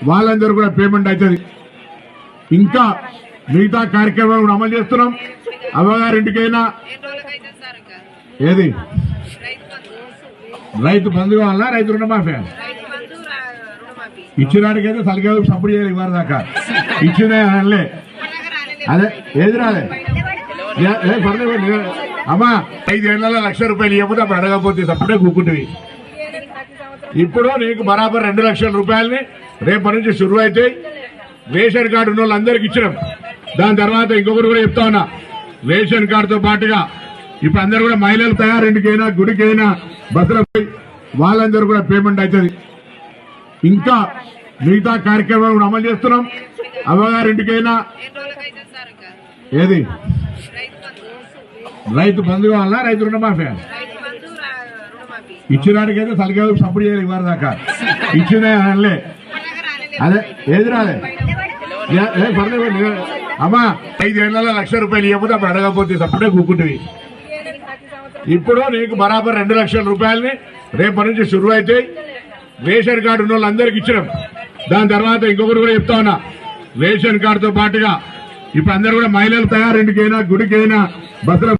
వాళ్ళందరూ కూడా పేమెంట్ అవుతుంది. ఇంకా మిగతా కార్యక్రమాలు కూడా అమలు చేస్తున్నాం. అవ్వగారింటికైనా ఏది రైతు బంధు కావాలా, రైతు రుణమాఫీ ఇచ్చినాడికైతే సలిగా సపోర్ట్ చేయాలి. ఇవ్వరు దాకా ఇచ్చినా అనలే, అదే ఏది రాలే అమ్మా 5 ఏళ్లలో ₹1,00,000 ఇవ్వకపోతే అప్పుడు అడగకపోతే అప్పుడే కూకుంటుంది. ఇప్పుడు నీకు బరాబర్ 2 లక్షల రూపాయలని రేపటి నుంచి షురు అయితే రేషన్ కార్డు ఉన్న వాళ్ళందరికీ ఇచ్చినాం. దాని తర్వాత ఇంకొకరు కూడా చెప్తా ఉన్నా, రేషన్ కార్డుతో పాటుగా ఇప్పుడు అందరూ కూడా మహిళలు తయారింటికైనా గుడికైనా బస్సులపై వాళ్ళందరూ కూడా పేమెంట్ అవుతుంది. ఇంకా మిగతా కార్యక్రమాలు కూడా అమలు చేస్తున్నాం. అవ్వగారింటికైనా ఏది రైతు బంధు కావాలా, రైతు రుణమాఫీ ఇచ్చినాడికైతే సలిగా సపోర్ట్ చేయాలి. ఇవ్వరు దాకా ఇచ్చినా అనలే, అదే ఏది రాలే అమ్మా 5 ఏళ్లలో ₹1,00,000 ఇవ్వకపోతే అప్పుడు అడగకపోతే అప్పుడే కూకుంటుంది. ఇప్పుడు నీకు బరాబర్ 2 లక్షల రూపాయలని రేపటి నుంచి షురు అయితే రేషన్ కార్డు ఉన్న వాళ్ళందరికీ ఇచ్చినాం. దాని తర్వాత ఇంకొకరు కూడా చెప్తా ఉన్నా, రేషన్ కార్డుతో పాటుగా ఇప్పుడు అందరూ కూడా మహిళలు తయారింటికైనా గుడికైనా బస్సుల